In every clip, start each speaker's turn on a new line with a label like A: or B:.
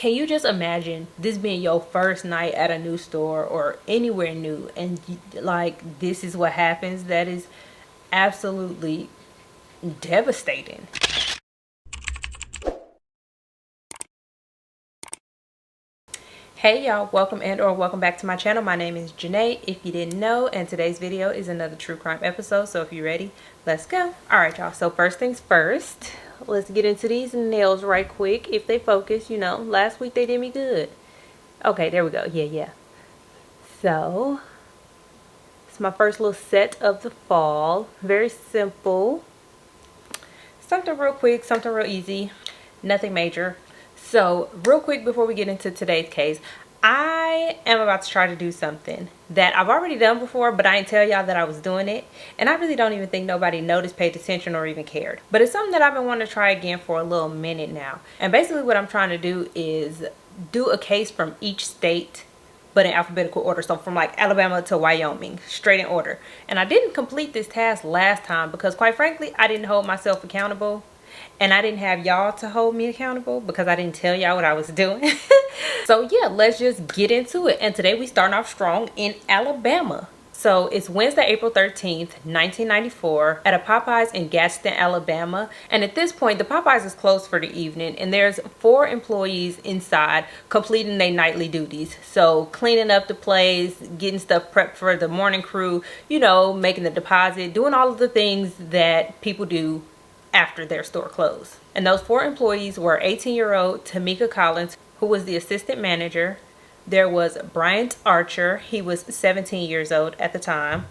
A: can you just imagine this being your first night at a new store or anywhere new, and like this is what happens? That is absolutely devastating. Hey y'all, welcome and/or welcome back to my channel. My name is Janae, if you didn't know, and today's video is another true crime episode. So if you're ready, let's go. All right, y'all. So first things first, let's get into these nails right quick. If they focus, you know, last week they did me good. Okay, there we go. Yeah. So it's my first little set of the fall. Very simple. Something real quick, something real easy, nothing major. So real quick before we get into today's case, I am about to try to do something that I've already done before, but I didn't tell y'all that I was doing it. And I really don't even think nobody noticed, paid attention, or even cared. But it's something that I've been wanting to try again for a little minute now. And basically what I'm trying to do is do a case from each state, but in alphabetical order. So from like Alabama to Wyoming, straight in order. And I didn't complete this task last time because quite frankly, I didn't hold myself accountable. And I didn't have y'all to hold me accountable because I didn't tell y'all what I was doing. So yeah, let's just get into it. And today we starting off strong in Alabama. So it's Wednesday, April 13th, 1994 at a Popeyes in Gadsden, Alabama. And at this point, the Popeyes is closed for the evening and there's 4 employees inside completing their nightly duties. So cleaning up the place, getting stuff prepped for the morning crew, you know, making the deposit, doing all of the things that people do after their store closed. And those 4 employees were 18-year-old Tamika Collins, who was the assistant manager. There was Bryant Archer, he was 17 years old at the time.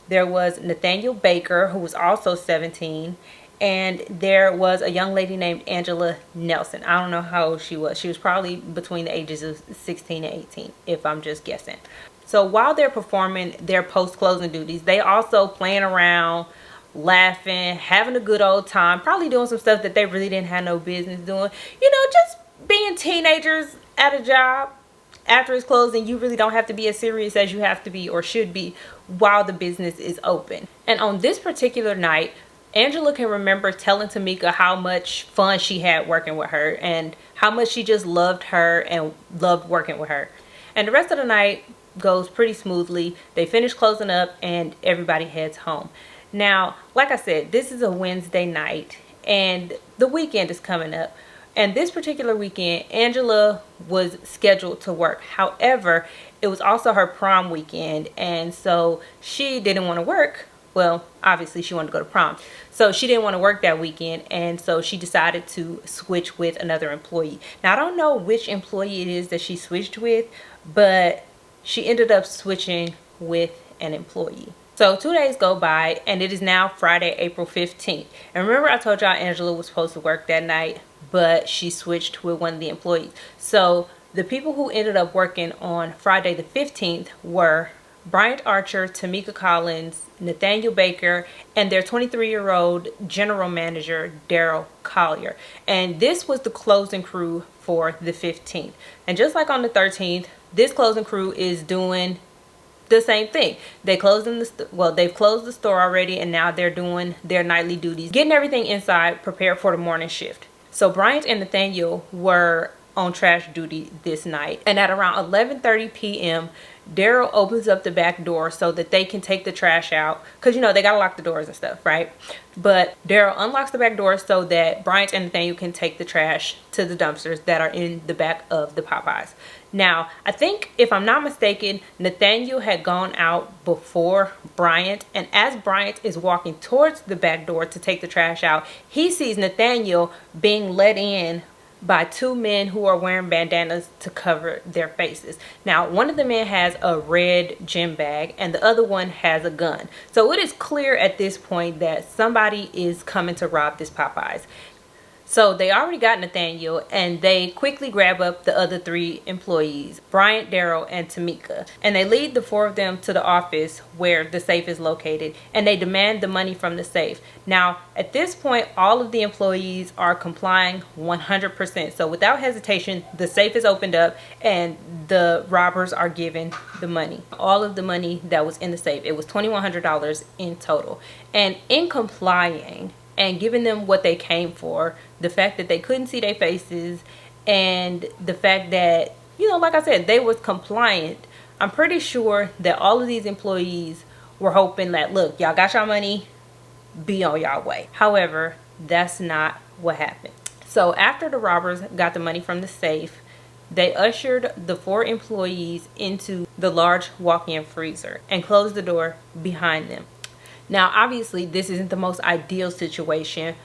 A: There was Nathaniel Baker, who was also 17. And there was a young lady named Angela Nelson. I don't know how old she was. She was probably between the ages of 16 and 18, if I'm just guessing. So while they're performing their post-closing duties, they also playing around, laughing, having a good old time, probably doing some stuff that they really didn't have no business doing. You know, just being teenagers at a job after it's closed, and you really don't have to be as serious as you have to be or should be while the business is open. And on this particular night, Angela can remember telling Tamika how much fun she had working with her and how much she just loved her and loved working with her. And the rest of the night goes pretty smoothly. They finish closing up and everybody heads home. Now, like I said, this is a Wednesday night and the weekend is coming up. And this particular weekend, Angela was scheduled to work. However, it was also her prom weekend. And so she didn't want to work. Well, obviously she wanted to go to prom. So she didn't want to work that weekend. And so she decided to switch with another employee. Now, I don't know which employee it is that she switched with, but she ended up switching with an employee. So 2 days go by and it is now Friday, April 15th. And remember I told y'all Angela was supposed to work that night, but she switched with one of the employees. So the people who ended up working on Friday the 15th were Bryant Archer, Tamika Collins, Nathaniel Baker, and their 23-year-old general manager, Daryl Collier. And this was the closing crew for the 15th. And just like on the 13th, this closing crew is doing the same thing. They closed they've closed the store already, and now they're doing their nightly duties, getting everything inside prepared for the morning shift. So Bryant and Nathaniel were on trash duty this night, and at around 11:30 p.m. Daryl opens up the back door so that they can take the trash out, because you know they gotta lock the doors and stuff, right? But Daryl unlocks the back door so that Bryant and Nathaniel can take the trash to the dumpsters that are in the back of the Popeyes. Now, I think, if I'm not mistaken, Nathaniel had gone out before Bryant, and as Bryant is walking towards the back door to take the trash out, he sees Nathaniel being let in by 2 men who are wearing bandanas to cover their faces. Now, one of the men has a red gym bag and the other one has a gun. So it is clear at this point that somebody is coming to rob this Popeyes. So they already got Nathaniel, and they quickly grab up the other 3 employees, Bryant, Daryl, and Tamika. And they lead the 4 of them to the office where the safe is located, and they demand the money from the safe. Now, at this point, all of the employees are complying 100%. So without hesitation, the safe is opened up and the robbers are given the money. All of the money that was in the safe. It was $2,100 in total. And in complying and giving them what they came for, the fact that they couldn't see their faces and the fact that, you know, like I said, they was compliant, I'm pretty sure that all of these employees were hoping that, look, y'all got y'all money, be on y'all way. However, that's not what happened. So after the robbers got the money from the safe, they ushered the 4 employees into the large walk-in freezer and closed the door behind them. Now, obviously, this isn't the most ideal situation,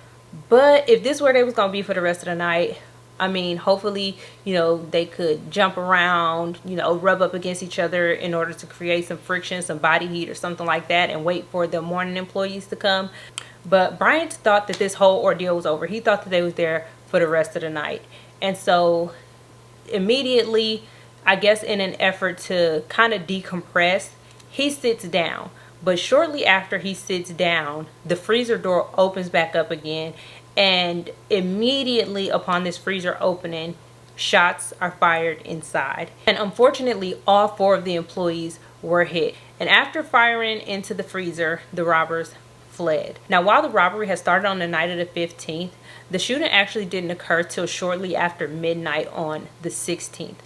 A: but if this were where they was going to be for the rest of the night, I mean, hopefully, you know, they could jump around, you know, rub up against each other in order to create some friction, some body heat or something like that, and wait for the morning employees to come. But Bryant thought that this whole ordeal was over. He thought that they was there for the rest of the night. And so immediately, I guess in an effort to kind of decompress, he sits down. But shortly after he sits down, the freezer door opens back up again, and immediately upon this freezer opening, shots are fired inside. And unfortunately, all 4 of the employees were hit. And after firing into the freezer, the robbers fled. Now, while the robbery had started on the night of the 15th, the shooting actually didn't occur till shortly after midnight on the 16th.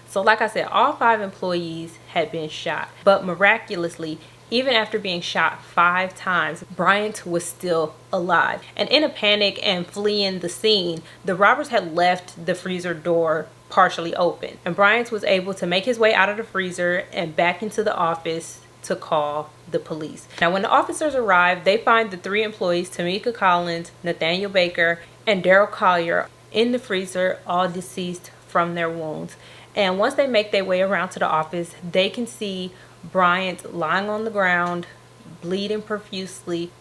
A: So like I said, all 5 employees had been shot. But miraculously, even after being shot 5 times, Bryant was still alive. And in a panic and fleeing the scene, the robbers had left the freezer door partially open. And Bryant was able to make his way out of the freezer and back into the office to call the police. Now, when the officers arrived, they find the 3 employees, Tamika Collins, Nathaniel Baker, and Daryl Collier, in the freezer, all deceased from their wounds. And once they make their way around to the office, they can see Bryant lying on the ground, bleeding profusely.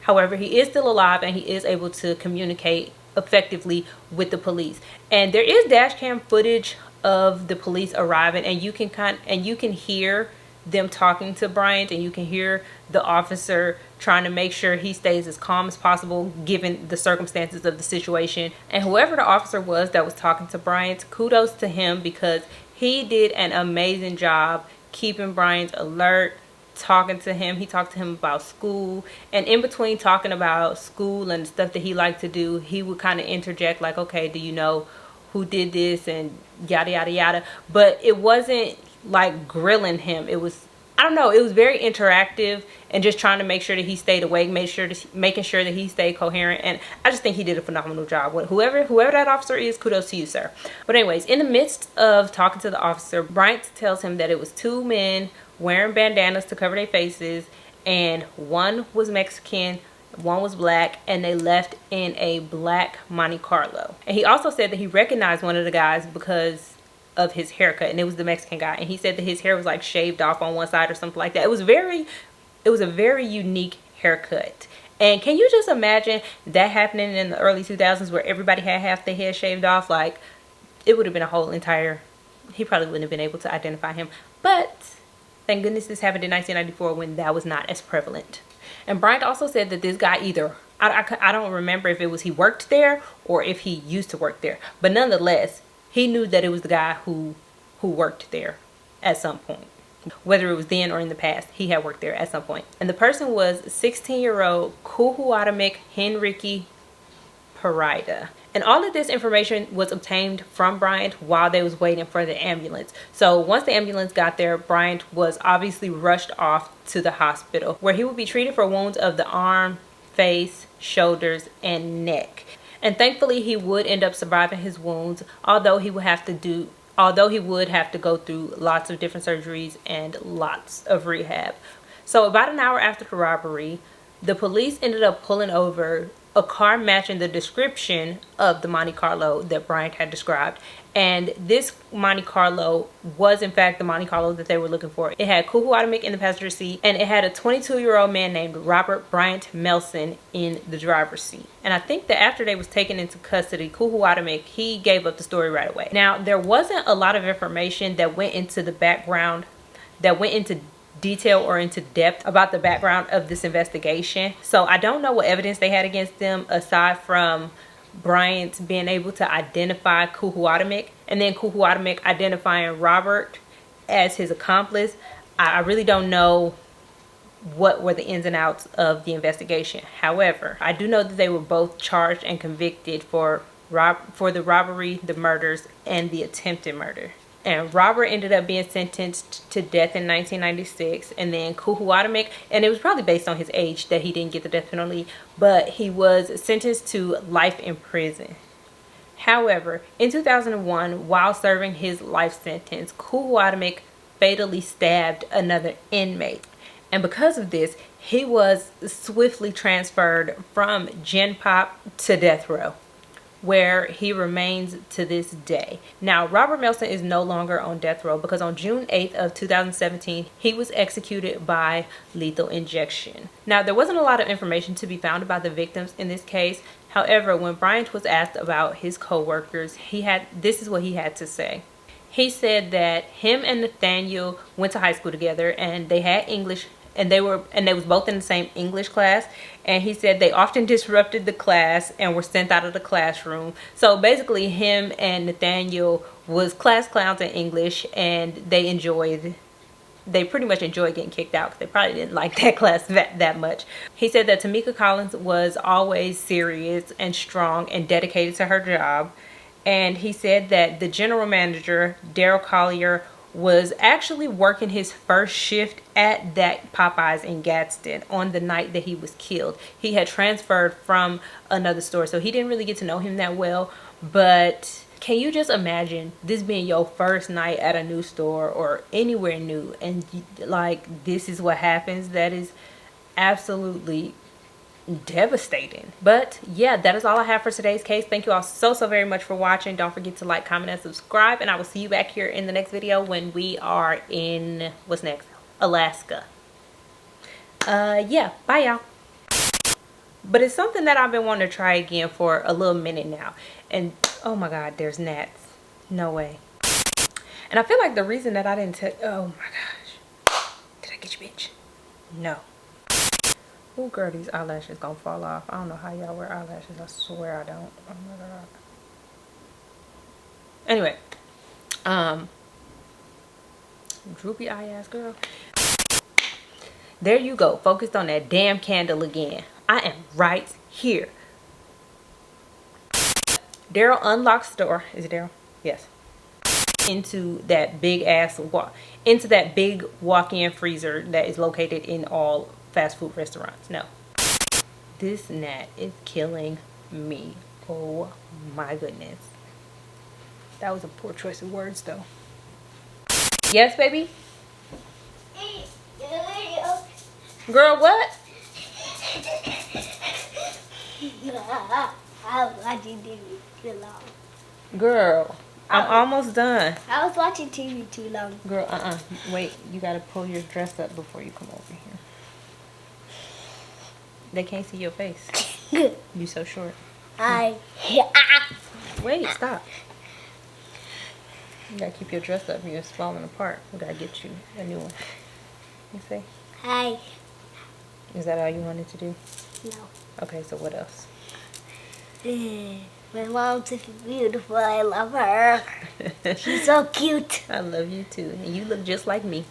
A: However, he is still alive and he is able to communicate effectively with the police. And there is dash cam footage of the police arriving, and you can hear them talking to Bryant, and you can hear the officer trying to make sure he stays as calm as possible given the circumstances of the situation. And whoever the officer was that was talking to Bryant, kudos to him, because he did an amazing job keeping Bryant alert, talking to him. He talked to him about school, and in between talking about school and stuff that he liked to do, he would kind of interject like, okay, do you know who did this, and yada yada yada. But it wasn't like grilling him. It was, I don't know, it was very interactive and just trying to make sure that he stayed awake, making sure that he stayed coherent. And I just think he did a phenomenal job. Whoever that officer is, kudos to you, sir. But anyways, in the midst of talking to the officer, Bryant tells him that it was 2 men wearing bandanas to cover their faces, and one was Mexican, one was black, and they left in a black Monte Carlo. And he also said that he recognized one of the guys because of his haircut, and it was the Mexican guy, and he said that his hair was like shaved off on one side or something like that. It was a very unique haircut. And can you just imagine that happening in the early 2000s where everybody had half their hair shaved off? Like, it would have been a whole entire, he probably wouldn't have been able to identify him. But thank goodness this happened in 1994 when that was not as prevalent. And Bryant also said that this guy either, I don't remember if it was he worked there or if he used to work there, but nonetheless, he knew that it was the guy who worked there at some point. Whether it was then or in the past, he had worked there at some point. And the person was 16-year-old Kuhuatamik Henrique Parida. And all of this information was obtained from Bryant while they was waiting for the ambulance. So once the ambulance got there, Bryant was obviously rushed off to the hospital, where he would be treated for wounds of the arm, face, shoulders, and neck. And thankfully, he would end up surviving his wounds, although he would have to go through lots of different surgeries and lots of rehab. So about an hour after the robbery, the police ended up pulling over a car matching the description of the Monte Carlo that Bryant had described. And this Monte Carlo was in fact the Monte Carlo that they were looking for. It had Kuhuatamik in the passenger seat, and it had a 22-year-old man named Robert Bryant Melson in the driver's seat. And I think that after they was taken into custody, Kuhuatamik, he gave up the story right away. Now, there wasn't a lot of information that went into the background, that went into detail or into depth about the background of this investigation. So I don't know what evidence they had against them aside from Bryant being able to identify Kuhuatamik, and then Kuhuatamik identifying Robert as his accomplice. I really don't know what were the ins and outs of the investigation. However, I do know that they were both charged and convicted for for the robbery, the murders, and the attempted murder. And Robert ended up being sentenced to death in 1996. And then Kuhuatamek, and it was probably based on his age that he didn't get the death penalty, but he was sentenced to life in prison. However, in 2001, while serving his life sentence, Kuhuatamek fatally stabbed another inmate. And because of this, he was swiftly transferred from Gen Pop to death row, where he remains to this day. Now, Robert Melson is no longer on death row because on June 8th of 2017, he was executed by lethal injection. Now, there wasn't a lot of information to be found about the victims in this case. However, when Bryant was asked about his co-workers, this is what he had to say. He said that him and Nathaniel went to high school together, and they had English, and they was both in the same English class. And he said they often disrupted the class and were sent out of the classroom. So basically, him and Nathaniel was class clowns in English, and they pretty much enjoyed getting kicked out because they probably didn't like that class that much. He said that Tamika Collins was always serious and strong and dedicated to her job. And he said that the general manager, Daryl Collier, was actually working his first shift at that Popeyes in Gadsden on the night that he was killed. He had transferred from another store, so he didn't really get to know him that well. But can you just imagine this being your first night at a new store or anywhere new, and like this is what happens? That is absolutely devastating. But yeah, that is all I have for today's case. Thank you all so very much for watching. Don't forget to like, comment, and subscribe, and I will see you back here in the next video when we are in, what's next, Alaska. Yeah, bye y'all. But it's something that I've been wanting to try again for a little minute now, and oh my god, there's gnats. No way. And I feel like the reason that I didn't tell, oh my gosh, did I get you, bitch? No. Oh girl, these eyelashes gonna fall off. I don't know how y'all wear eyelashes. I swear I don't. Oh my god. Anyway, droopy eye ass girl. There you go. Focused on that damn candle again. I am right here. Daryl unlocks the door. Is it Daryl? Yes. Into that big walk-in freezer that is located in all fast food restaurants. No, this gnat is killing me. Oh my goodness, that was a poor choice of words though. Yes, baby. Girl, what?
B: I was watching TV too long.
A: Girl, I'm almost done.
B: I was watching TV too long.
A: Girl, wait, you gotta pull your dress up before you come over here. They can't see your face. You so short. Wait, stop. You gotta keep your dress up. You're falling apart. We gotta get you a new one. You see?
B: Hi.
A: Is that all you wanted to do?
B: No.
A: Okay, so what else?
B: My mom's so beautiful. I love her. She's so cute.
A: I love you too. And you look just like me.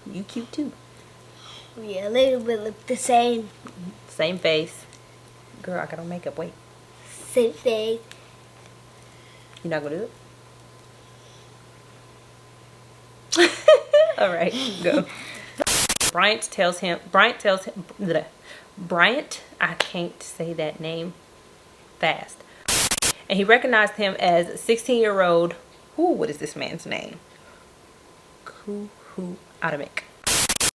A: You cute too.
B: We a little bit look the same.
A: Same face. Girl, I got on makeup. Wait.
B: Same face.
A: You're not gonna do it? Alright, go. Bryant, I can't say that name fast. And he recognized him as 16-year-old, what is this man's name? Kuhuatamek.